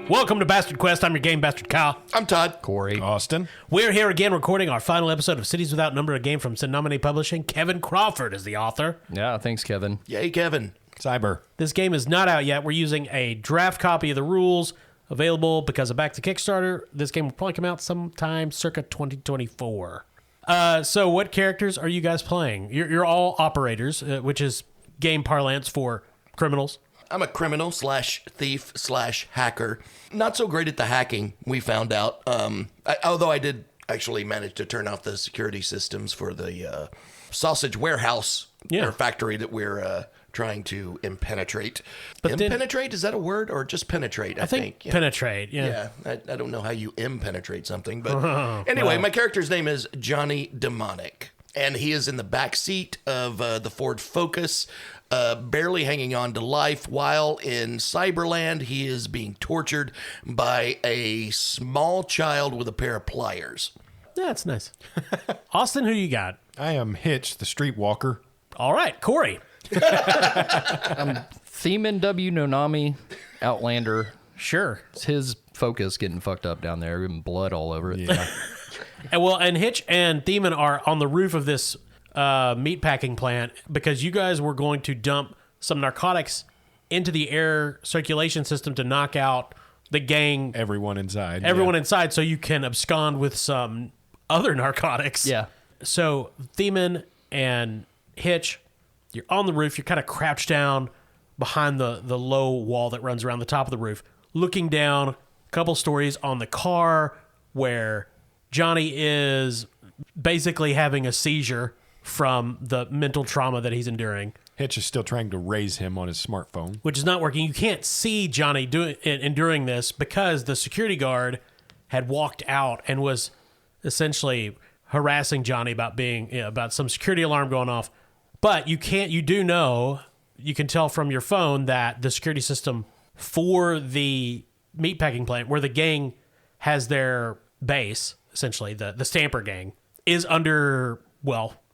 Welcome to Bastard Quest. I'm your game bastard, Kyle. I'm Todd. Corey. Austin. We're here again recording our final episode of Cities Without Number, a game from Cinnamony Publishing. Kevin Crawford is the author. Yeah, thanks, Kevin. Yay, Kevin. Cyber. This game is not out yet. We're using a draft copy of the rules available because of Back to Kickstarter. This game will probably come out sometime circa 2024. So what characters are you guys playing? You're all operators, which is game parlance for criminals. I'm a criminal slash thief slash hacker. Not so great at the hacking, we found out. Although I did actually manage to turn off the security systems for the sausage warehouse or factory that we're trying to impenetrate. But impenetrate, is that a word or just penetrate? I think penetrate, yeah. I don't know how you impenetrate something. But anyway, my character's name is Johnny Demonic. And he is in the back seat of the Ford Focus, barely hanging on to life, while in Cyberland he is being tortured by a small child with a pair of pliers. Yeah, that's nice. Austin, who you got? I am Hitch, the streetwalker. All right, Corey. I'm Themen W. Nonami, Outlander. Sure. It's his Focus getting fucked up down there, and blood all over it. Yeah. And Hitch and Themen are on the roof of this meatpacking plant because you guys were going to dump some narcotics into the air circulation system to knock out the gang. Everyone inside. Inside, so you can abscond with some other narcotics. Yeah. So Themen and Hitch, you're on the roof. You're kind of crouched down behind the low wall that runs around the top of the roof, looking down a couple stories on the car where Johnny is basically having a seizure from the mental trauma that he's enduring. Hitch is still trying to raise him on his smartphone, Which is not working. You can't see Johnny enduring this because the security guard had walked out and was essentially harassing Johnny about about some security alarm going off. But you can tell from your phone that the security system for the meatpacking plant where the gang has their base, essentially the Stamper gang, is under,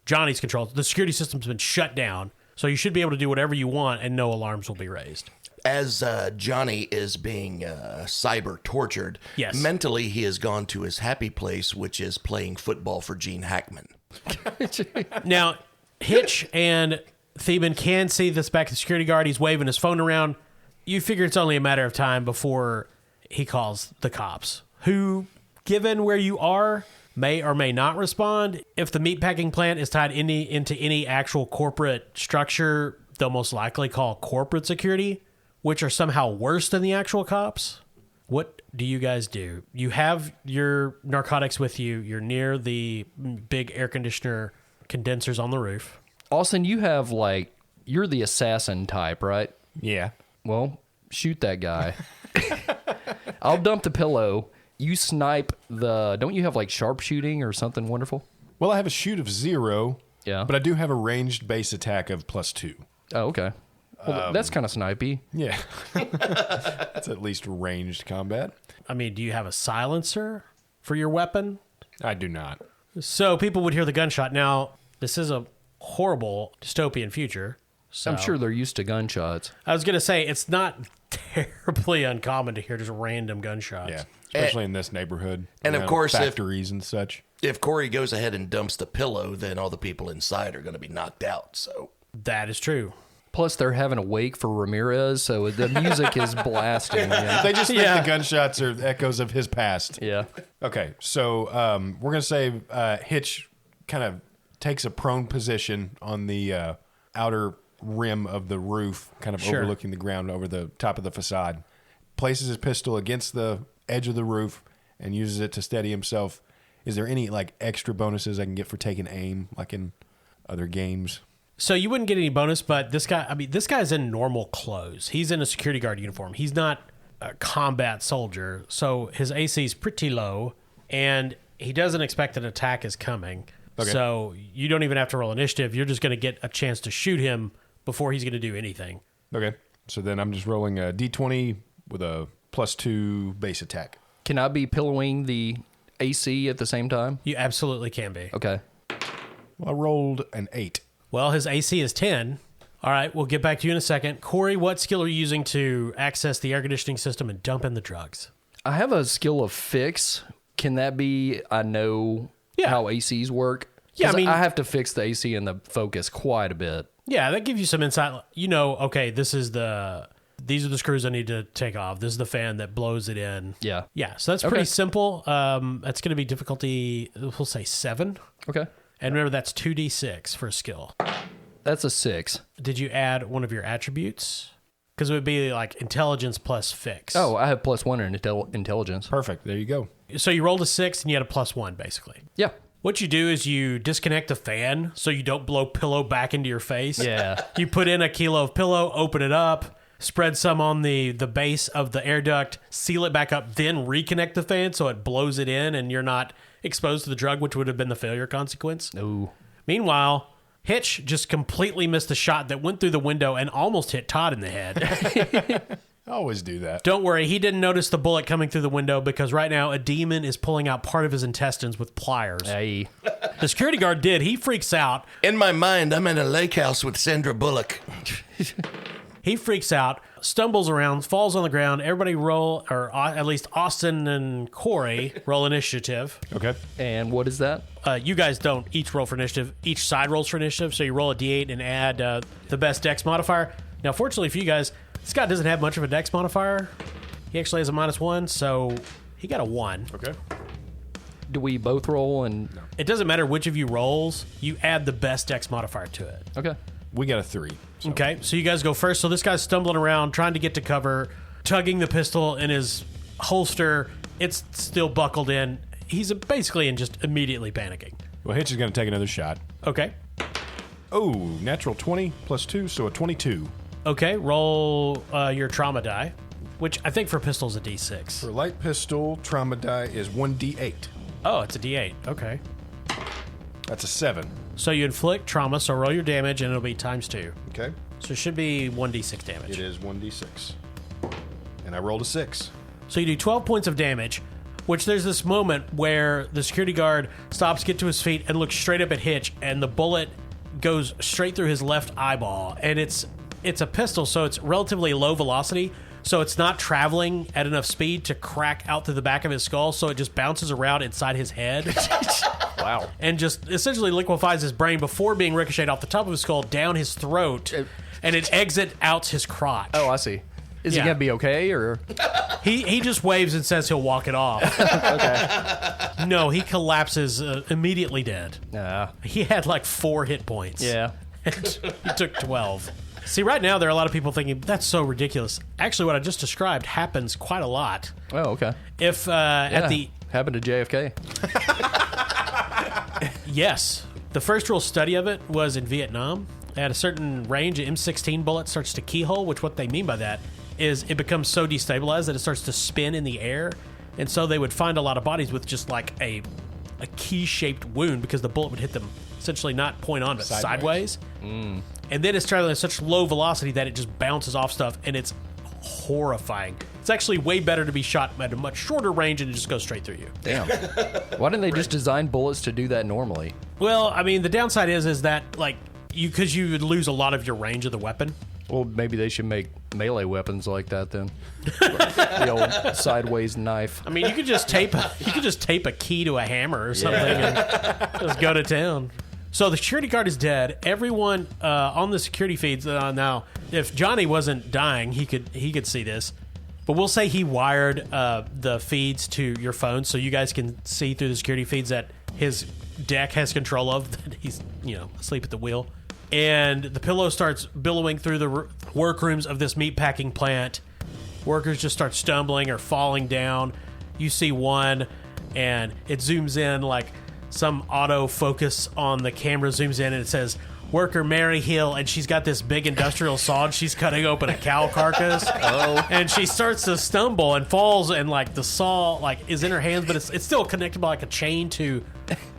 Johnny's control. The security system's been shut down, so you should be able to do whatever you want and no alarms will be raised. As Johnny is being cyber tortured, yes, mentally he has gone to his happy place, which is playing football for Gene Hackman. Now, Hitch and Themen can see this back to the security guard. He's waving his phone around. You figure it's only a matter of time before he calls the cops, who, given where you are, may or may not respond. If the meatpacking plant is tied into any actual corporate structure, they'll most likely call corporate security, which are somehow worse than the actual cops. What do you guys do? You have your narcotics with you. You're near the big air conditioner condensers on the roof. Austin, you have you're the assassin type, right? Yeah. Well, shoot that guy. I'll dump the pillow. You snipe don't you have sharpshooting or something wonderful? Well, I have a shoot of 0. Yeah. But I do have a ranged base attack of +2. Oh, okay. Well, that's kind of snipey. Yeah. That's at least ranged combat. I mean, do you have a silencer for your weapon? I do not. So people would hear the gunshot. Now, this is a horrible dystopian future. So I'm sure they're used to gunshots. I was going to say, it's not terribly uncommon to hear just random gunshots. Yeah. Especially in this neighborhood. And of course, factories and such. If Corey goes ahead and dumps the pillow, then all the people inside are going to be knocked out. So That is true. Plus, they're having a wake for Ramirez, so the music is blasting. Yeah. They just think the gunshots are echoes of his past. Yeah. Okay, so we're going to say Hitch kind of takes a prone position on the outer rim of the roof, kind of overlooking the ground over the top of the facade. Places his pistol against the edge of the roof and uses it to steady himself. Is there any extra bonuses I can get for taking aim, like in other games? So you wouldn't get any bonus, but this guy's in normal clothes. He's in a security guard uniform. He's not a combat soldier, so his AC is pretty low, and he doesn't expect an attack is coming. Okay. So you don't even have to roll initiative. You're just going to get a chance to shoot him before he's going to do anything. Okay. So then I'm just rolling a D20 with a +2 base attack. Can I be pillowing the AC at the same time? You absolutely can be. Okay. Well, I rolled an 8. Well, his AC is 10. All right, we'll get back to you in a second. Corey, what skill are you using to access the air conditioning system and dump in the drugs? I have a skill of fix. Can that be, I know how ACs work? Yeah, I mean, I have to fix the AC and the Focus quite a bit. Yeah, that gives you some insight. You know, okay, these are the screws I need to take off. This is the fan that blows it in. Yeah. Yeah, so that's pretty simple. That's going to be difficulty, we'll say 7. Okay. And remember, that's 2d6 for a skill. That's a 6. Did you add one of your attributes? Because it would be like intelligence plus fix. Oh, I have +1 in intelligence. Perfect. There you go. So you rolled a 6 and you had a +1, basically. Yeah. What you do is you disconnect the fan so you don't blow pillow back into your face. Yeah. You put in a kilo of pillow, open it up, spread some on the base of the air duct, seal it back up, then reconnect the fan so it blows it in and you're not exposed to the drug, which would have been the failure consequence. Ooh. Meanwhile, Hitch just completely missed a shot that went through the window and almost hit Todd in the head. I always do that. Don't worry, he didn't notice the bullet coming through the window because right now a demon is pulling out part of his intestines with pliers. Hey. The security guard did. He freaks out. In my mind, I'm in a lake house with Sandra Bullock. He freaks out, stumbles around, falls on the ground. Everybody roll, or at least Austin and Corey roll initiative. Okay. And what is that? You guys don't each roll for initiative. Each side rolls for initiative, so you roll a d8 and add the best dex modifier. Now, fortunately for you guys, Scott doesn't have much of a dex modifier. He actually has a -1, so he got a 1. Okay. Do we both roll and... It doesn't matter which of you rolls. You add the best dex modifier to it. Okay. We got a 3. So. Okay, so you guys go first. So this guy's stumbling around, trying to get to cover, tugging the pistol in his holster. It's still buckled in. He's basically in just immediately panicking. Well, Hitch is going to take another shot. Okay. Oh, natural 20 plus 2, so a 22. Okay, roll your trauma die, which I think for pistols a d6. For light pistol, trauma die is 1d8. Oh, it's a d8. Okay. That's a 7. So you inflict trauma, so roll your damage, and it'll be ×2. Okay. So it should be 1d6 damage. It is 1d6. And I rolled a 6. So you do 12 points of damage, which there's this moment where the security guard stops, get to his feet, and looks straight up at Hitch, and the bullet goes straight through his left eyeball. And it's a pistol, so it's relatively low velocity, so it's not traveling at enough speed to crack out through the back of his skull, so it just bounces around inside his head. Wow. And just essentially liquefies his brain before being ricocheted off the top of his skull down his throat, and it exits out his crotch. Oh, I see. Is he Yeah. going to be okay, or? He just waves and says he'll walk it off. Okay. No, he collapses immediately dead. Nah. He had like 4 hit points. Yeah. And he took 12. See, right now there are a lot of people thinking, that's so ridiculous. Actually, what I just described happens quite a lot. Oh, okay. If at the... Happened to JFK. Yes. The first real study of it was in Vietnam. At a certain range, an M16 bullet starts to keyhole, which what they mean by that is it becomes so destabilized that it starts to spin in the air. And so they would find a lot of bodies with just like a key-shaped wound because the bullet would hit them essentially not point on, but sideways. And then it's traveling at such low velocity that it just bounces off stuff, and it's horrifying. It's actually way better to be shot at a much shorter range and it just goes straight through you. Damn. Why didn't they just design bullets to do that normally? Well, I mean, the downside is that, like, because you would lose a lot of your range of the weapon. Well, maybe they should make melee weapons like that then. The old sideways knife. I mean, you could just tape a key to a hammer or something and just go to town. So the security guard is dead. Everyone on the security feeds now. If Johnny wasn't dying, he could see this. But we'll say he wired the feeds to your phone, so you guys can see through the security feeds that his deck has control of. That he's asleep at the wheel, and the pillow starts billowing through the workrooms of this meatpacking plant. Workers just start stumbling or falling down. You see one, and it zooms in like some autofocus on the camera zooms in, and it says worker Mary Hill, and she's got this big industrial saw, and she's cutting open a cow carcass. Oh. And she starts to stumble and falls, and like the saw like is in her hands, but it's still connected by like a chain to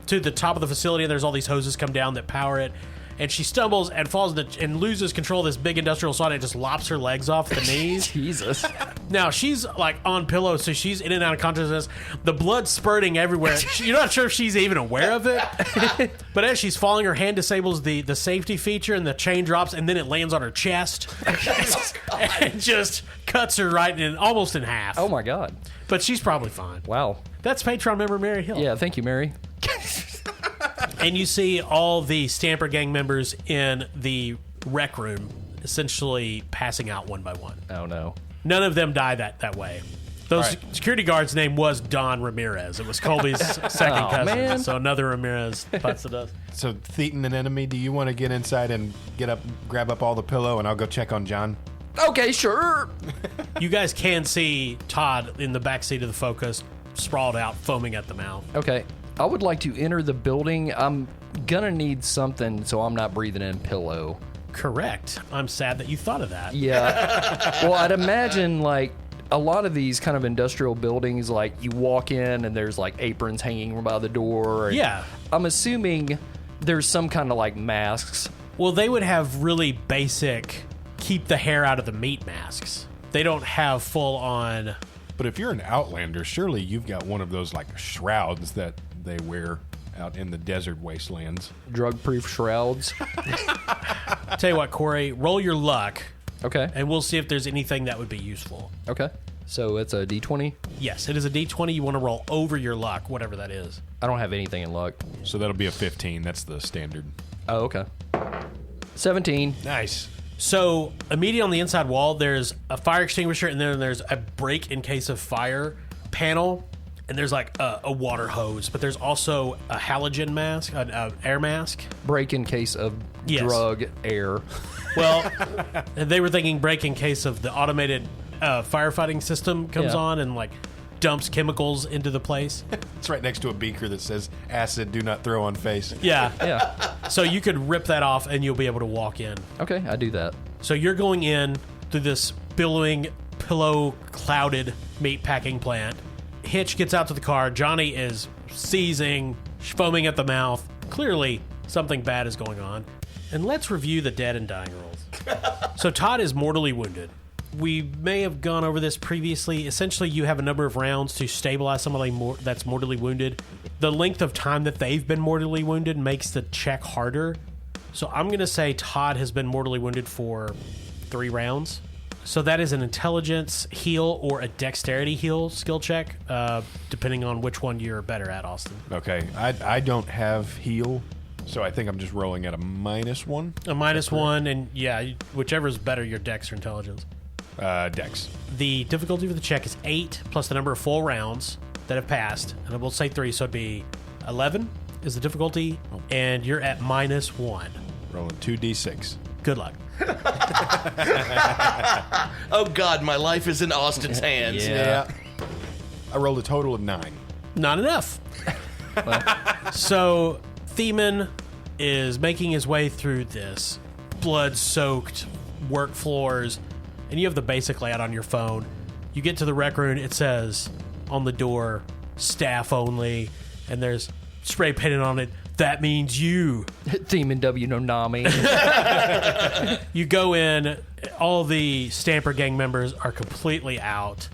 the top of the facility, and there's all these hoses come down that power it. And she stumbles and falls and loses control of this big industrial saw, and it just lops her legs off the knees. Jesus. Now, she's like on pillow, so she's in and out of consciousness. The blood's spurting everywhere. You're not sure if she's even aware of it. But as she's falling, her hand disables the safety feature, and the chain drops, and then it lands on her chest. And just cuts her almost in half. Oh, my God. But she's probably fine. Wow. That's Patreon member Mary Hill. Yeah, thank you, Mary. And you see all the Stamper Gang members in the rec room essentially passing out one by one. Oh, no. None of them die that way. Those security guard's name was Don Ramirez. It was Colby's second cousin. Man. So another Ramirez bites the dust. So, Thetan and Enemy, do you want to get inside and grab up all the pillow, and I'll go check on John? Okay, sure. You guys can see Todd in the backseat of the Focus, sprawled out, foaming at the mouth. Okay. I would like to enter the building. I'm gonna need something so I'm not breathing in pillow. Correct. I'm sad that you thought of that. Yeah. Well, I'd imagine like a lot of these kind of industrial buildings, like you walk in and there's like aprons hanging by the door. Yeah. I'm assuming there's some kind of like masks. Well, they would have really basic keep the hair out of the meat masks. They don't have full on. But if you're an outlander, surely you've got one of those like shrouds that they wear out in the desert wastelands. Drug-proof shrouds. Tell you what, Corey, roll your luck, Okay. and we'll see if there's anything that would be useful. Okay. So it's a D20. Yes, it is a D20. You want to roll over your luck, whatever that is. I don't have anything in luck. So that'll be a 15. That's the standard. Oh, okay. 17. Nice. So immediately on the inside wall, there's a fire extinguisher, and then there's a break in case of fire panel, and there's like a water hose, but there's also a halogen mask, an air mask. Break in case of drug air. Well, they were thinking break in case of the automated firefighting system comes Yeah. on and like dumps chemicals into the place. It's right next to a beaker that says acid, do not throw on face. Yeah. Yeah. So you could rip that off and you'll be able to walk in. Okay, I do that. So you're going in through this billowing, pillow-clouded meat packing plant. Hitch gets out to the car. Johnny is seizing, foaming at the mouth. Clearly, something bad is going on. And let's review the dead and dying rules. So Todd is mortally wounded. We may have gone over this previously. Essentially, you have a number of rounds to stabilize somebody that's mortally wounded. The length of time that they've been mortally wounded makes the check harder. So I'm going to say Todd has been mortally wounded for 3 rounds. So that is an intelligence heal or a dexterity heal skill check, depending on which one you're better at, Austin. Okay. I don't have heal, so I think I'm just rolling at a -1. A -1, and yeah, whichever is better, your dex or intelligence. Dex. The difficulty for the check is 8 plus the number of full rounds that have passed, and I will say 3, so it'd be 11 is the difficulty, and you're at -1. Rolling 2d6. Good luck. Oh, God, my life is in Austin's hands. Yeah. I rolled a total of 9. Not enough. So Theman is making his way through this blood-soaked work floors, and you have the basic layout on your phone. You get to the rec room, it says on the door, staff only, and there's spray painted on it, that means you. Theme and W no Nami. You go in, all the Stamper Gang members are completely out,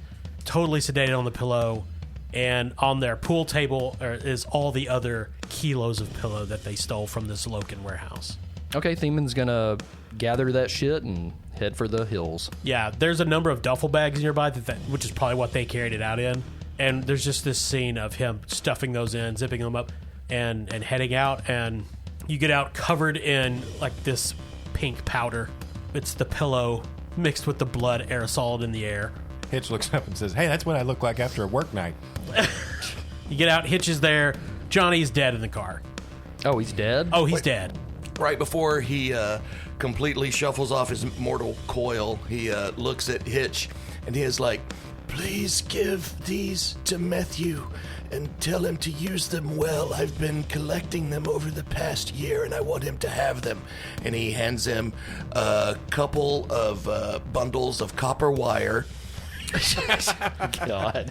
totally sedated on the pillow, and on their pool table is all the other kilos of pillow that they stole from this Loken warehouse. Okay, Theman's gonna gather that shit and head for the hills. Yeah, there's a number of duffel bags nearby, which is probably what they carried it out in. And there's just this scene of him stuffing those in, zipping them up, and heading out. And you get out covered in like this pink powder. It's the pillow mixed with the blood aerosol in the air. Hitch looks up and says, "Hey, that's what I look like after a work night." You get out, Hitch is there. Johnny's dead in the car. Oh, he's dead? Oh, he's dead. Right before he completely shuffles off his mortal coil, he looks at Hitch and he is like, "Please give these to Matthew and tell him to use them well. I've been collecting them over the past year and I want him to have them." And he hands him a couple of bundles of copper wire God.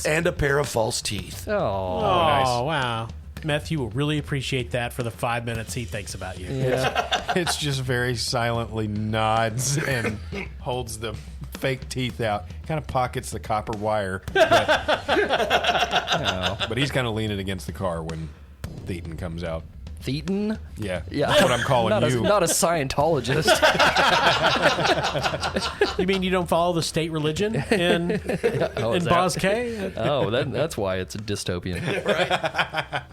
and a pair of false teeth. Oh. Oh, nice. wow. Matthew will really appreciate that for the 5 minutes he thinks about you. Yeah. Hitch just very silently nods and holds the fake teeth out, kind of pockets the copper wire. But he's kind of leaning against the car when Thetan comes out. Thetan? Yeah, Yeah. that's what I'm calling you. Not a Scientologist. You mean you don't follow the state religion in Boz K? Oh, that's why it's a dystopian.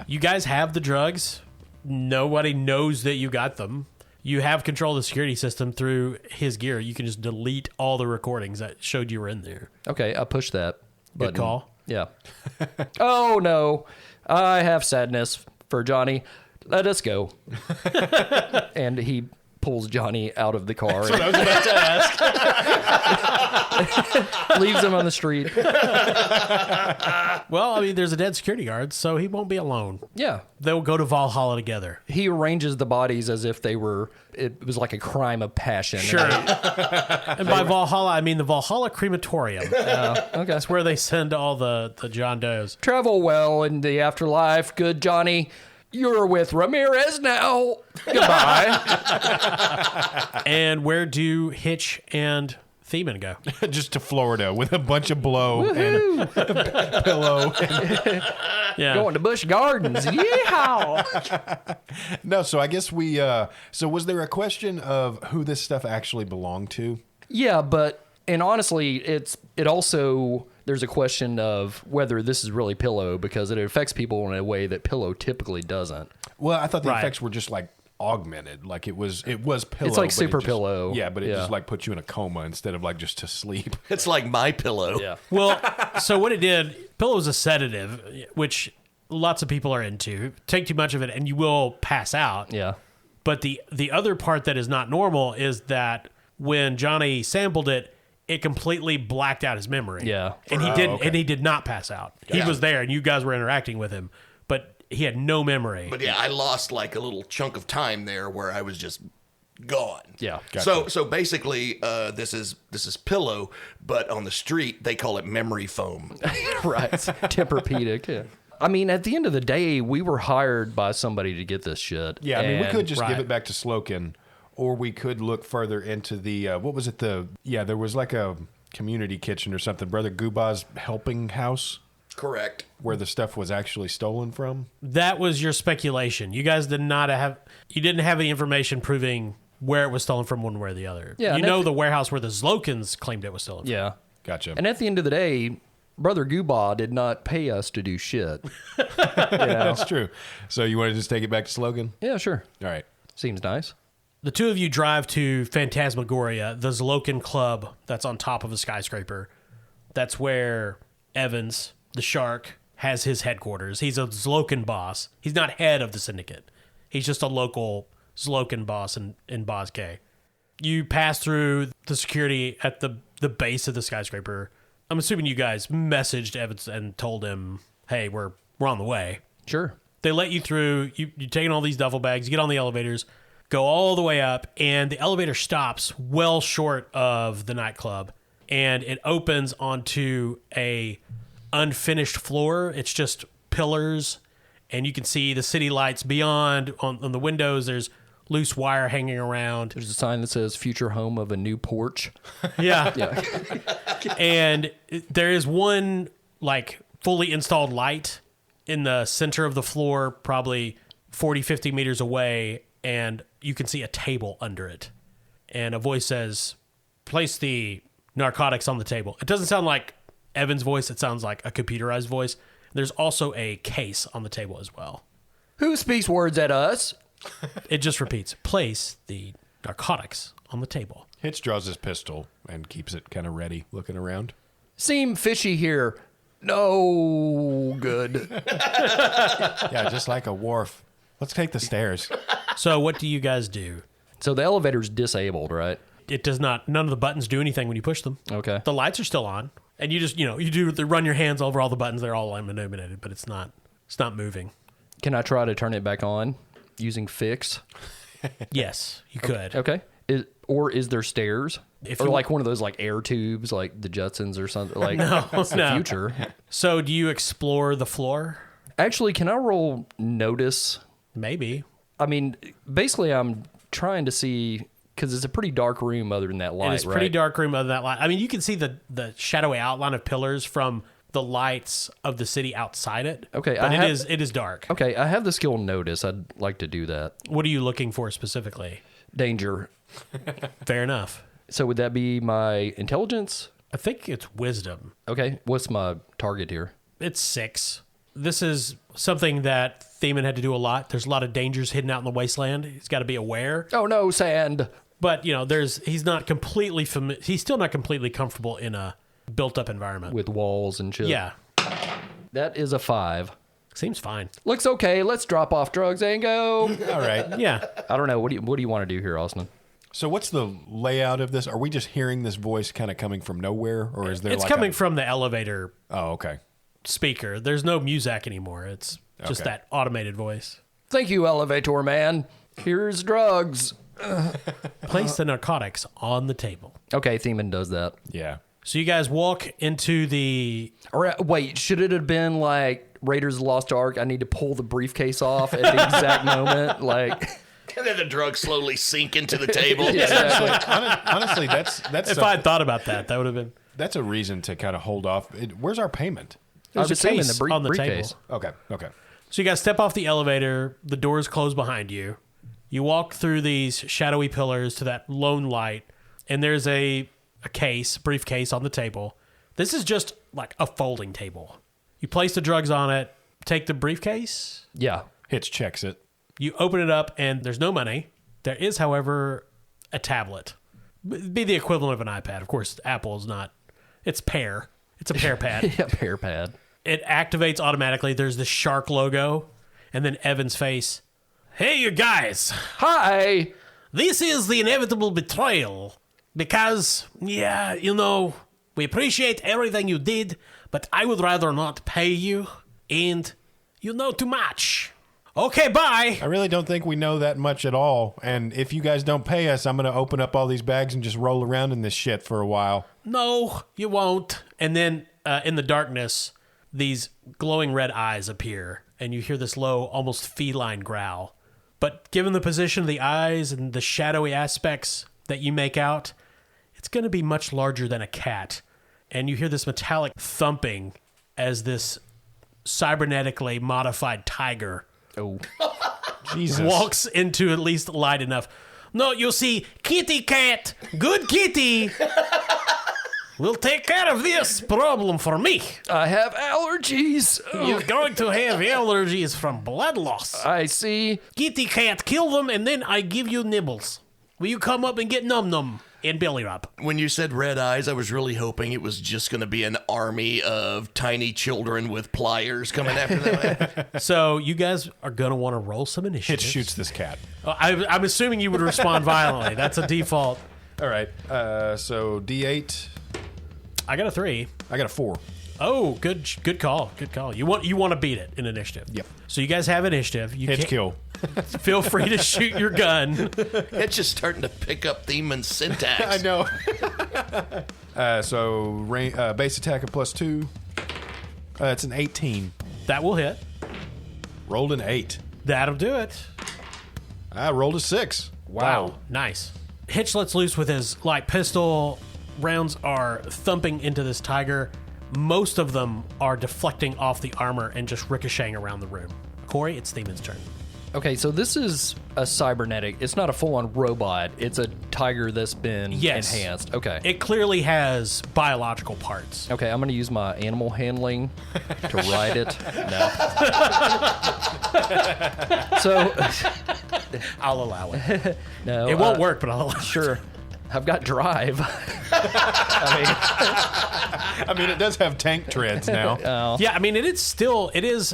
You guys have the drugs. Nobody knows that you got them. You have control of the security system through his gear. You can just delete all the recordings that showed you were in there. Okay, I pushed that button. Good call. Yeah. Oh, no. I have sadness for Johnny. Let us go. And he pulls Johnny out of the car. That's what I was about to ask. Leaves him on the street. Well, I mean, there's a dead security guard, so he won't be alone. Yeah. They'll go to Valhalla together. He arranges the bodies as if it was like a crime of passion. Sure. And by Valhalla, I mean the Valhalla crematorium. Okay. That's where they send all the John Does. Travel well in the afterlife. Good, Johnny. You're with Ramirez now. Goodbye. And where do Hitch and Theban go? Just to Florida with a bunch of blow and a pillow. Yeah. Going to Busch Gardens. Yeehaw. No, so I guess we. So was there a question of who this stuff actually belonged to? Yeah, and honestly, it also, there's a question of whether this is really Pillow because it affects people in a way that Pillow typically doesn't. Well, I thought the Right. effects were just like augmented, like it was pillow. It's like but Super it just, Pillow. Yeah, but it Yeah. just like puts you in a coma instead of like just to sleep. It's like my pillow. Yeah. Well, so what it did, pillow is a sedative, which lots of people are into. Take too much of it and you will pass out. Yeah. But the other part that is not normal is that when Johnny sampled it, it completely blacked out his memory. Yeah. And he did not pass out. He Yeah. was there and you guys were interacting with him, but he had no memory. But yeah, I lost like a little chunk of time there where I was just gone. Yeah. So basically, this is pillow, but on the street they call it memory foam. Right. Tempur-Pedic. Yeah. I mean, at the end of the day, we were hired by somebody to get this shit. Yeah, I mean, we And- could just give right. it back to Slokin, or we could look further into the what was it? There was like a community kitchen or something, Brother Guba's helping house, Correct. where the stuff was actually stolen from. That was your speculation. You guys didn't have any information proving where it was stolen from one way or the other. Yeah, You and know if- the warehouse where the Zlokins claimed it was stolen from. Yeah. Gotcha. And at the end of the day, Brother Gooba did not pay us to do shit. That's true. So you want to just take it back to Slogan? Yeah, sure. All right. Seems nice. The two of you drive to Phantasmagoria, the Zlokin club that's on top of a skyscraper. That's where Evans, the shark, has his headquarters. He's a Zlokin boss. He's not head of the syndicate. He's just a local Zlokin boss in Boz K. You pass through the security at the base of the skyscraper. I'm assuming you guys messaged Evans and told him, hey, we're on the way. Sure. They let you through. You're taking all these duffel bags. You get on the elevators, go all the way up, and the elevator stops well short of the nightclub, and it opens onto a unfinished floor. It's just pillars, and you can see the city lights beyond. On the windows, there's loose wire hanging around. There's a sign that says future home of a new porch. Yeah. Yeah. And there is one like fully installed light in the center of the floor, probably 40, 50 meters away, and you can see a table under it. And a voice says, place the narcotics on the table. It doesn't sound like Evan's voice. It sounds like a computerized voice. There's also a case on the table as well. Who speaks words at us? It just repeats, place the narcotics on the table. Hitch draws his pistol and keeps it kind of ready, looking around. Seem fishy here. No good. Yeah, just like a wharf. Let's take the stairs. So what do you guys do? So the elevator's disabled, right? It does not, none of the buttons do anything when you push them. Okay. The lights are still on, and you just, run your hands over all the buttons. They're all illuminated, but it's not moving. Can I try to turn it back on using fix? Yes, you could. Okay. Is there stairs? If Or you- like one of those like air tubes, like the Jetsons or something? Like that's the no. future. So do you explore the floor? Actually, can I roll notice? Maybe. I mean, basically, I'm trying to see Because it's a pretty dark room other than that light, It's a pretty dark room other than that light. I mean, you can see the shadowy outline of pillars from the lights of the city outside it. Okay, but it is dark. Okay, I have the skill notice. I'd like to do that. What are you looking for specifically? Danger. Fair enough. So would that be my intelligence? I think it's wisdom. Okay, what's my target here? It's 6. This is something that Theman had to do a lot. There's a lot of dangers hidden out in the wasteland. He's got to be aware. Oh no, sand. But, he's not completely he's still not completely comfortable in a built-up environment. With walls and shit. Yeah. That is a 5. Seems fine. Looks okay. Let's drop off drugs and go. All right. Yeah. I don't know. What do you want to do here, Austin? So what's the layout of this? Are we just hearing this voice kind of coming from nowhere, or is there? It's coming from the elevator Oh, okay. speaker. There's no Muzak anymore. It's just Okay. that automated voice. Thank you, elevator man. Here's drugs. Place the narcotics on the table. Okay, Theman does that. Yeah. So you guys walk into the... Or wait, should it have been like Raiders of the Lost Ark? I need to pull the briefcase off at the exact moment. Like, And then the drugs slowly sink into the table. Honestly, that's If I had thought about that, that would have been... that's a reason to kind of hold off. Where's our payment? I There's was a saying case the on the briefcase. table. Okay. So you guys step off the elevator. The doors close behind you. You walk through these shadowy pillars to that lone light, and there's a briefcase on the table. This is just like a folding table. You place the drugs on it, take the briefcase, Yeah. Hitch checks it. you open it up, and there's no money. There is, however, a tablet. It'd be the equivalent of an iPad. Of course, Apple is not. It's Pear. It's a Pear pad. Yeah, pear pad. It activates automatically. There's the shark logo, and then Evan's face. Hey, you guys. Hi. This is the inevitable betrayal. Because, we appreciate everything you did, but I would rather not pay you, and you know too much. Okay, bye. I really don't think we know that much at all. And if you guys don't pay us, I'm going to open up all these bags and just roll around in this shit for a while. No, you won't. And then, in the darkness, these glowing red eyes appear, and you hear this low, almost feline growl. But given the position of the eyes and the shadowy aspects that you make out, it's going to be much larger than a cat. And you hear this metallic thumping as this cybernetically modified tiger Oh. Jesus. walks into at least light enough. No, you see, kitty cat, good kitty, will take care of this problem for me. I have allergies. You're going to have allergies from blood loss. I see. Kitty cat, kill them, and then I give you nibbles. Will you come up and get num-num and belly rub? When you said red eyes, I was really hoping it was just going to be an army of tiny children with pliers coming after them. So you guys are going to want to roll some Hitch initiative. shoots this cat. I'm assuming you would respond violently. That's a default. All right. So D8. I got a 3. I got a 4. Oh, good call. Good call. You want to beat it in initiative. Yep. So you guys have initiative. You Hitch can't- kill. Feel free to shoot your gun. It's just starting to pick up Theman's syntax. I know. Base attack of +2. It's an 18. That will hit. Rolled an 8. That'll do it. I rolled a 6. Wow. Nice. Hitch lets loose with his light pistol. Rounds are thumping into this tiger. Most of them are deflecting off the armor and just ricocheting around the room. Corey, it's Theman's turn. Okay, so this is a cybernetic. It's not a full-on robot. It's a tiger that's been Yes. enhanced. Okay. It clearly has biological parts. Okay, I'm going to use my animal handling to ride it. No. So, I'll allow it. no. It won't work, but I'll allow it. Sure. I've got drive. I mean, it does have tank treads now. Yeah, I mean, it is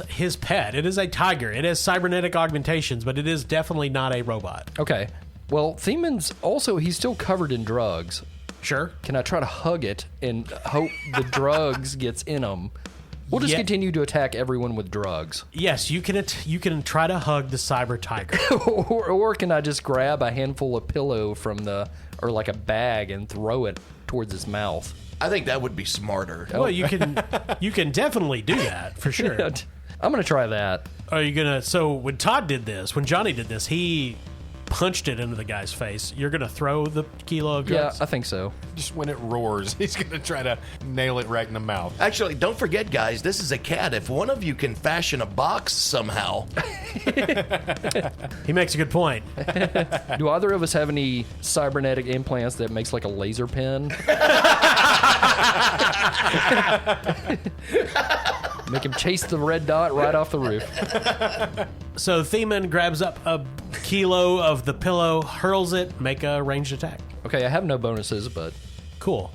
his pet. It is a tiger. It has cybernetic augmentations, but it is definitely not a robot. Okay. Well, Theman's also, he's still covered in drugs. Sure. Can I try to hug it and hope the drugs gets in him? We'll just Yeah. continue to attack everyone with drugs. Yes, you can try to hug the cyber tiger. or can I just grab a handful of pillow from or like a bag and throw it towards his mouth? I think that would be smarter. Well, you can definitely do that for sure. I'm going to try that. Are you gonna? So when Johnny did this, he punched it into the guy's face. You're going to throw the kilo of drugs? Yeah, I think so. Just when it roars, he's going to try to nail it right in the mouth. Actually, don't forget, guys, this is a cat. If one of you can fashion a box somehow, He makes a good point. Do either of us have any cybernetic implants that makes like a laser pen? Make him chase the red dot right off the roof. So Theman grabs up a kilo of the pillow, hurls it, make a ranged attack. Okay, I have no bonuses, but Cool.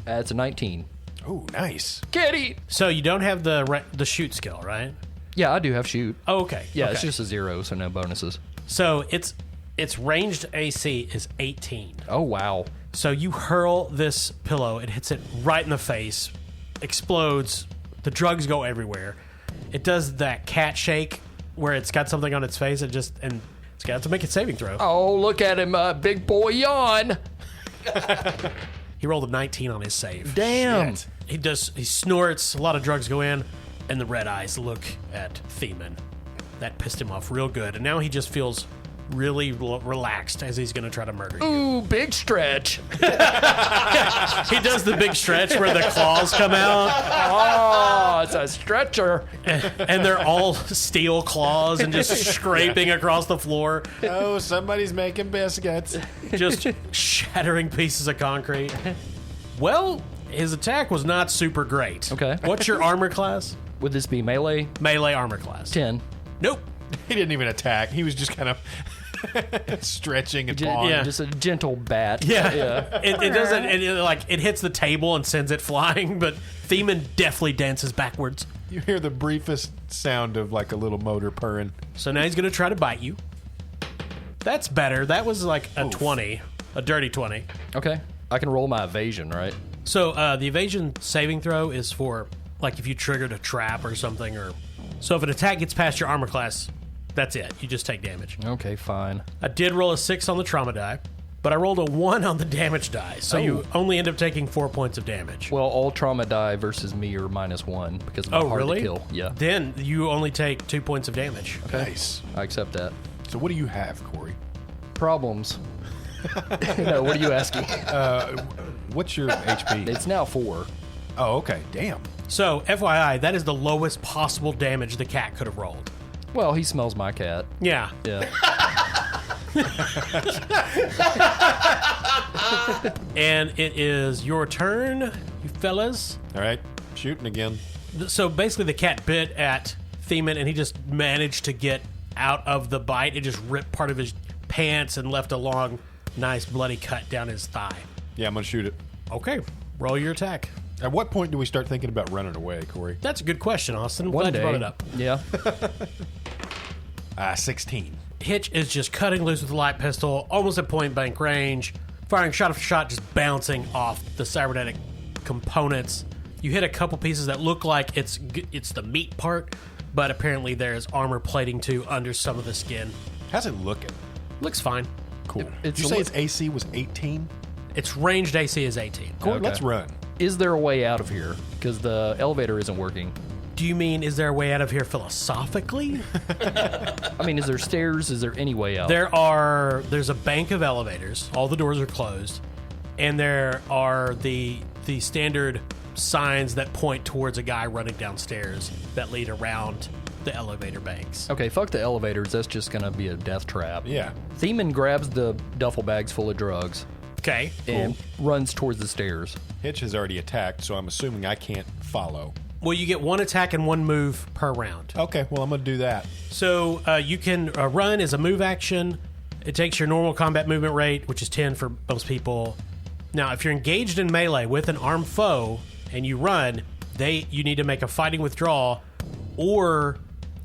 that's a 19. Oh, nice. Kitty! So you don't have the shoot skill, right? Yeah, I do have shoot. Oh, okay. Yeah, okay. it's just a 0, so no bonuses. So its ranged AC is 18. Oh, wow. So you hurl this pillow, it hits it right in the face, explodes, the drugs go everywhere. It does that cat shake where it's got something on its face and it's got to make a saving throw. Oh, look at him, big boy yawn. He rolled a 19 on his save. Damn. Shit. He snorts, a lot of drugs go in, and the red eyes look at Theman. That pissed him off real good, and now he just feels really relaxed as he's going to try to murder you. Ooh, big stretch. He does the big stretch where the claws come out, Oh, it's a stretcher. and they're all steel claws and just scraping across the floor, Oh, somebody's making biscuits. just shattering pieces of concrete. Well, his attack was not super great. Okay. What's your armor class? Would this be melee? Melee armor class. 10. Nope. He didn't even attack. He was just kind of stretching and pawing. yeah. Just a gentle bat. Yeah. It doesn't, it hits the table and sends it flying, but Theman definitely dances backwards. You hear the briefest sound of like a little motor purring. So now he's going to try to bite you. That's better. That was like a 20, a dirty 20. Okay. I can roll my evasion, right? So the evasion saving throw is for, like, if you triggered a trap or something, or so if an attack gets past your armor class, that's it. You just take damage. Okay, fine. I did roll a 6 on the trauma die, but I rolled a 1 on the damage die, so you only end up taking 4 points of damage. Well, all trauma die versus me are -1 because of my hard really? to kill. Yeah. Then you only take 2 points of damage. Nice. I accept that. So what do you have, Corey? Problems. No, what are you asking? What's your HP? It's now 4. Oh, okay. Damn. So, FYI, that is the lowest possible damage the cat could have rolled. Well, he smells my cat. Yeah. Yeah. And it is your turn, you fellas. All right. Shooting again. So basically the cat bit at Theman and he just managed to get out of the bite. It just ripped part of his pants and left a long, nice bloody cut down his thigh. Yeah, I'm going to shoot it. Okay, roll your attack. At what point do we start thinking about running away, Corey? That's a good question, Austin. I'm One glad day. you brought it up. Yeah. 16. Hitch is just cutting loose with the light pistol, almost at point blank range, firing shot after shot, just bouncing off the cybernetic components. You hit a couple pieces that look like it's the meat part, but apparently there's armor plating too under some of the skin. How's it looking? Looks fine. Cool. It's Did you a say li- its AC was 18? Its ranged AC is 18. Corey, Okay. let's run. Is there a way out of here? Because the elevator isn't working. Do you mean, is there a way out of here philosophically? I mean, is there stairs? Is there any way out? There's a bank of elevators. All the doors are closed. And there are the standard signs that point towards a guy running downstairs that lead around the elevator banks. Okay, fuck the elevators. That's just going to be a death trap. Yeah. Theman grabs the duffel bags full of drugs Okay. and runs towards the stairs. Hitch has already attacked, so I'm assuming I can't follow. Well, you get one attack and one move per round. Okay, well, I'm going to do that. So you can run as a move action. It takes your normal combat movement rate, which is 10 for most people. Now, if you're engaged in melee with an armed foe and you run, you need to make a fighting withdrawal, or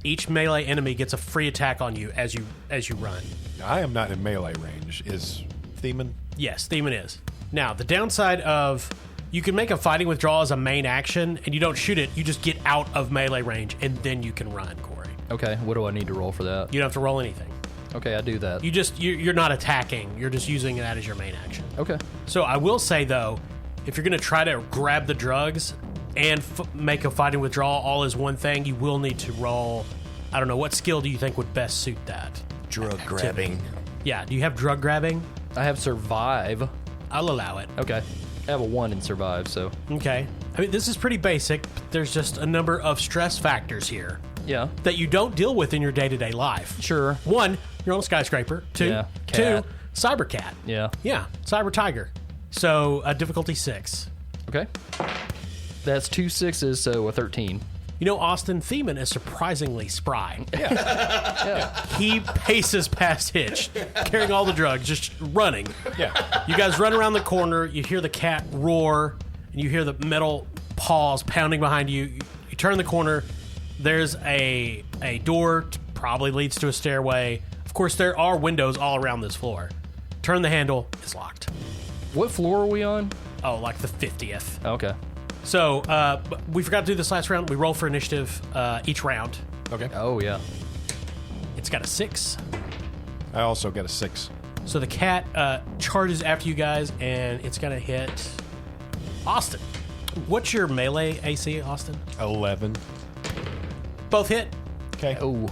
each melee enemy gets a free attack on you as you run. I am not in melee range. Is Theman? Yes, Theman is. Now, the downside of you can make a fighting withdrawal as a main action, and you don't shoot it, you just get out of melee range, and then you can run, Corey. Okay, what do I need to roll for that? You don't have to roll anything. Okay, I do that. You're not attacking, you're just using that as your main action. Okay. So I will say, though, if you're going to try to grab the drugs and make a fighting withdrawal all as one thing, you will need to roll, I don't know, what skill do you think would best suit that? drug grabbing. Yeah. Do you have drug grabbing? I have survive. I'll allow it. Okay. I have a 1 in survive, so. Okay. I mean, this is pretty basic, but there's just a number of stress factors here Yeah. that you don't deal with in your day-to-day life. Sure. 1, you're on a skyscraper. 2, Yeah, cat. 2, cyber cat. Yeah. Yeah, cyber tiger. So difficulty 6. Okay. That's 2 6s, so a 13. You know, Austin Thiemann is surprisingly spry. Yeah. He paces past Hitch, carrying all the drugs, just running. Yeah. You guys run around the corner, you hear the cat roar, and you hear the metal paws pounding behind you. You turn the corner, there's a door, probably leads to a stairway. Of course, there are windows all around this floor. Turn the handle, it's locked. What floor are we on? Oh, like the 50th. Okay. So, we forgot to do this last round. We roll for initiative each round. Okay. Oh, yeah. It's got a 6. I also got a 6. So the cat charges after you guys, and it's going to hit Austin. What's your melee AC, Austin? 11. Both hit. Okay. Oh.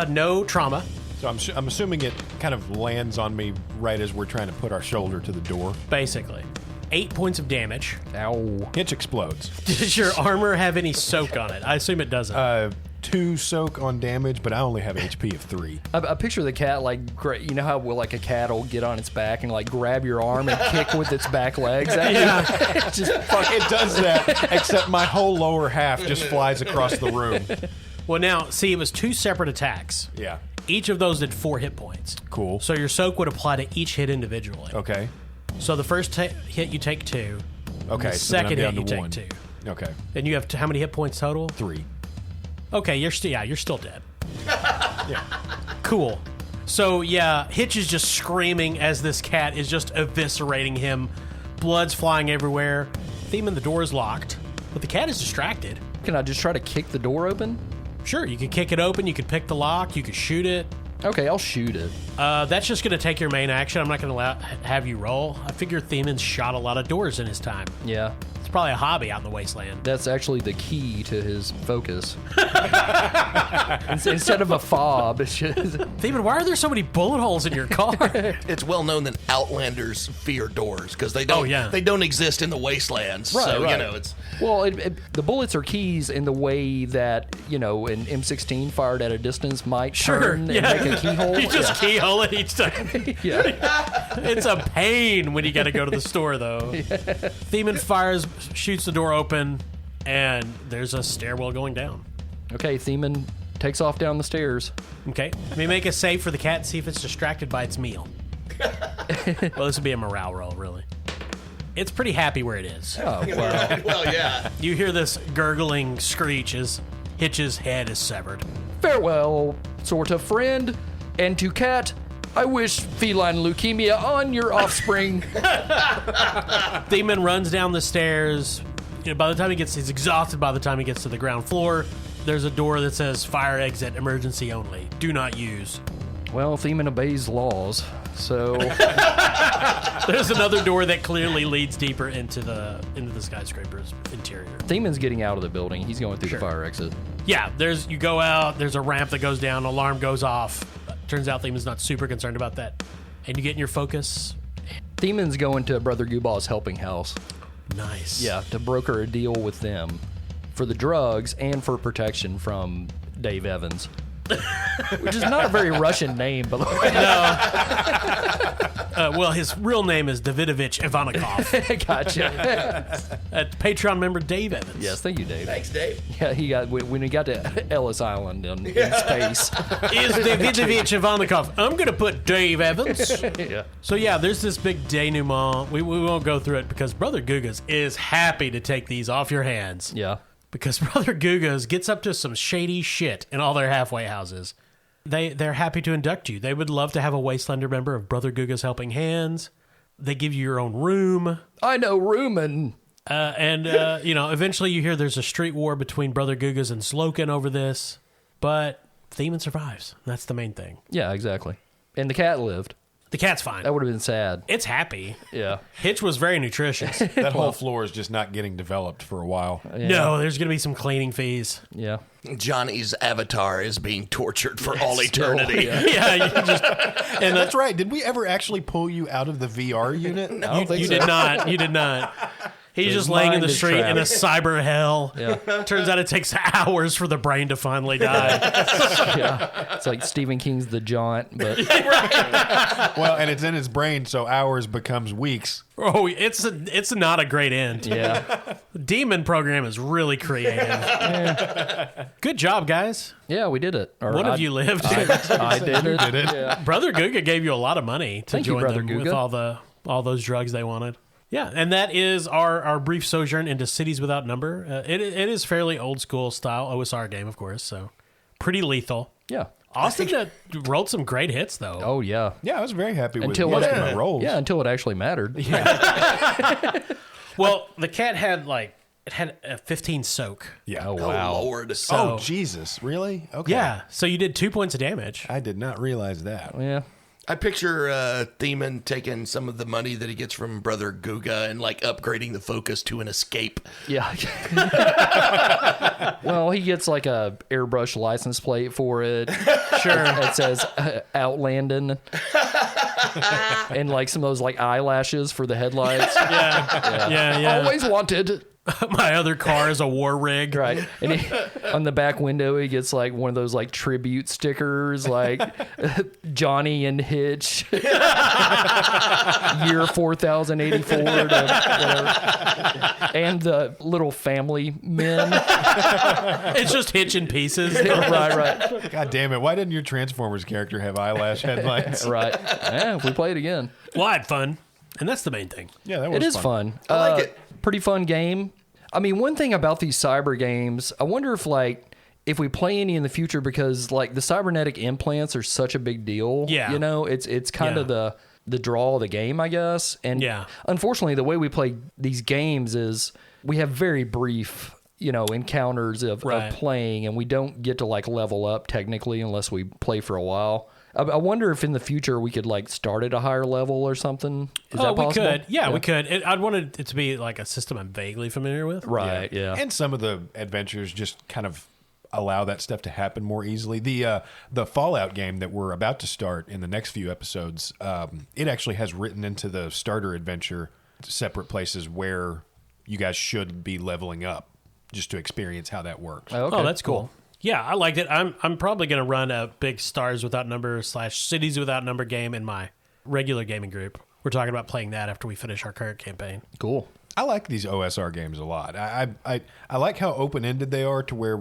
No trauma. So I'm assuming it kind of lands on me right as we're trying to put our shoulder to the door. Basically. 8 points of damage. Ow. Hitch explodes. Does your armor have any soak on it? I assume it doesn't. 2 soak on damage, but I only have HP of 3. I picture the cat like, you know how like a cat will get on its back and like grab your arm and kick with its back legs at you? Just fuck, it does that, except my whole lower half just flies across the room. Well, now, see, it was 2 separate attacks. Yeah. Each of those did 4 hit points. Cool. So your soak would apply to each hit individually. Okay. So the first hit, you take 2. Okay. The so then I'm second down hit, you to 1. take 2. Okay. And you have how many hit points total? 3. Okay, you're still dead. Yeah. Cool. So yeah, Hitch is just screaming as this cat is just eviscerating him. Blood's flying everywhere. Thiemann, the door is locked, but the cat is distracted. Can I just try to kick the door open? Sure, you could kick it open, you could pick the lock, you could shoot it. Okay, I'll shoot it. That's just going to take your main action. I'm not going to have you roll. I figure Thiemann shot a lot of doors in his time. Yeah. It's probably a hobby out in the wasteland. That's actually the key to his focus. Instead of a fob, it's just... Thiemann, why are there so many bullet holes in your car? It's well known that outlanders fear doors because they don't. Oh, yeah. They don't exist in the wastelands. Right, so right. you know it's. Well, the bullets are keys in the way that, you know, an M16 fired at a distance might turn and make a keyhole. You just keyhole it each time. Yeah. It's a pain when you got to go to the store, though. Thiemann fires, shoots the door open, and there's a stairwell going down. Okay, Thiemann takes off down the stairs. Okay. Let me make a save for the cat and see if it's distracted by its meal. Well, this would be a morale roll, really. It's pretty happy where it is. Oh, well. Well, yeah. You hear this gurgling screech as Hitch's head is severed. Farewell, sort of friend, and to cat, I wish feline leukemia on your offspring. Thiemann runs down the stairs. You know, by the time he's exhausted by the time he gets to the ground floor. There's a door that says fire exit emergency only. Do not use. Well, Thiemann obeys laws, so... There's another door that clearly leads deeper into the skyscraper's interior. Thiemann's getting out of the building. He's going through Sure. the fire exit. Yeah, you go out, there's a ramp that goes down, alarm goes off. Turns out Thiemann's not super concerned about that. And you get in your focus. Thiemann's going to Brother Goobaw's helping house. Nice. Yeah, to broker a deal with them for the drugs and for protection from Dave Evans. Which is not a very Russian name, by the way. Well, his real name is Davidovich Ivanikov. Gotcha. Patreon member Dave Evans. Yes, thank you, Dave. Thanks, Dave. Yeah, when he got to Ellis Island in space. Is Davidovich Ivanikov. I'm going to put Dave Evans. Yeah. So yeah, there's this big denouement. We won't go through it because Brother Gugas is happy to take these off your hands. Yeah. Because Brother Gugas gets up to some shady shit in all their halfway houses. They're happy to induct you. They would love to have a Wastelander member of Brother Gugas Helping Hands. They give you your own room. I know Rumen. Eventually you hear there's a street war between Brother Gugas and Slokin over this. But Thiemann survives. That's the main thing. Yeah, exactly. And the cat lived. The cat's fine. That would have been sad. It's happy. Yeah. Hitch was very nutritious. That whole floor is just not getting developed for a while. No, there's going to be some cleaning fees. Yeah. Johnny's avatar is being tortured for all eternity. Yeah, you just And that's right. Did we ever actually pull you out of the VR unit? I don't think you so. did not. You did not. He's His just laying in mind the is street in a trapped. cyber hell. Yeah. Turns out it takes hours for the brain to finally die. Yeah. It's like Stephen King's The Jaunt, but Well, and it's in his brain, so hours becomes weeks. Oh, it's not a great end. yeah. Demon program is really creative. Good job, guys. Yeah, we did it. Or One of I- you lived. I did it. did it. Yeah. Brother Guga gave you a lot of money to Thank you, join Brother them with Guga. all those drugs they wanted. Yeah, and that is our brief sojourn into Cities Without Number. It is fairly old school style OSR game, of course, so pretty lethal. Yeah. Austin rolled some great hits, though. Oh, yeah. Yeah, I was very happy with Until most it- of my rolls. Yeah, until it actually mattered. Well, the cat had a 15 soak. Yeah. Oh, Oh, wow. Lord. Oh, Jesus. Really? Okay. Yeah, so you did 2 points of damage. I did not realize that. Yeah. I picture Theman taking some of the money that he gets from Brother Guga and like upgrading the focus to an escape. Yeah. Well, he gets like a airbrush license plate for it. Sure. It says outlanding. And like some of those like eyelashes for the headlights. Yeah. Always wanted. My other car is a war rig. Right. And on the back window, he gets like one of those like tribute stickers, like Johnny and Hitch, year 4084, and the little family men. It's just Hitch in pieces. Right. God damn it. Why didn't your Transformers character have eyelash headlights? Right. Yeah, if we play it again. Well, I had fun, and that's the main thing. Yeah, that was It is fun. I like it. Pretty fun game. I mean, one thing about these cyber games, I wonder if we play any in the future, because like the cybernetic implants are such a big deal. Yeah. You know, it's kind of the draw of the game, I guess. And Yeah. unfortunately, the way we play these games is we have very brief, encounters of playing, and we don't get to like level up technically unless we play for a while. I wonder if in the future we could like start at a higher level or something. Is that possible? We could. Yeah, we could. I'd wanted it to be like a system I'm vaguely familiar with. Right. Yeah. And some of the adventures just kind of allow that stuff to happen more easily. The Fallout game that we're about to start in the next few episodes, it actually has written into the starter adventure separate places where you guys should be leveling up just to experience how that works. Okay, Oh, that's cool. Yeah, I liked it. I'm probably going to run a big Stars Without Number / Cities Without Number game in my regular gaming group. We're talking about playing that after we finish our current campaign. Cool. I like these OSR games a lot. I like how open-ended they are, to where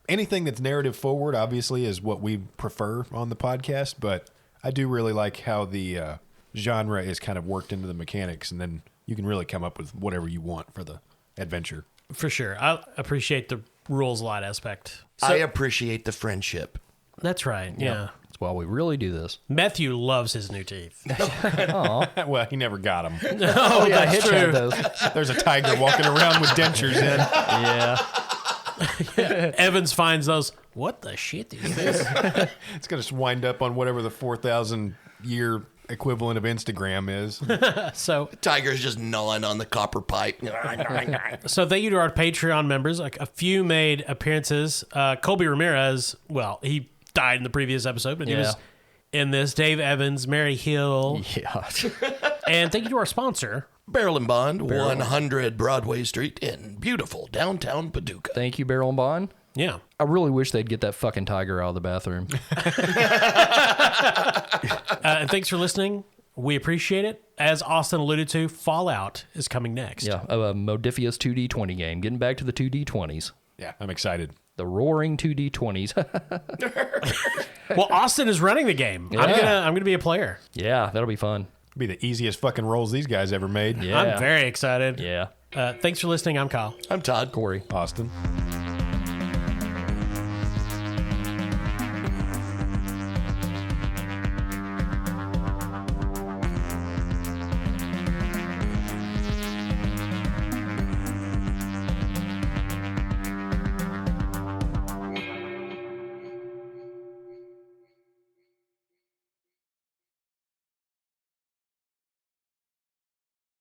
anything that's narrative forward obviously is what we prefer on the podcast, but I do really like how the genre is kind of worked into the mechanics, and then you can really come up with whatever you want for the adventure. For sure. I appreciate the rules a lot aspect. I appreciate the friendship. That's right. Yeah. That's why we really do this. Matthew loves his new teeth. Well, he never got them. Oh, yeah, Hitch true. had those. There's a tiger walking around with dentures in. Yeah. Evans finds those. What the shit is this? It's going to wind up on whatever the 4,000 year equivalent of Instagram is. So Tiger's just gnawing on the copper pipe. thank you to our Patreon members. A few made appearances. Colby Ramirez, well, he died in the previous episode, but he was in this. Dave Evans, Mary Hill. Yeah. And thank you to our sponsor. Barrel and Bond, 100 Broadway Street in beautiful downtown Paducah. Thank you, Barrel and Bond. Yeah. I really wish they'd get that fucking tiger out of the bathroom. And thanks for listening. We appreciate it. As Austin alluded to, Fallout is coming next. Yeah, a Modifius 2D20 game. Getting back to the 2D20s. Yeah, I'm excited. The roaring 2D20s. Well, Austin is running the game. Yeah. I'm gonna be a player. Yeah, that'll be fun. Be the easiest fucking rolls these guys ever made. Yeah. I'm very excited. Yeah. Thanks for listening. I'm Kyle. I'm Todd. Corey. Austin.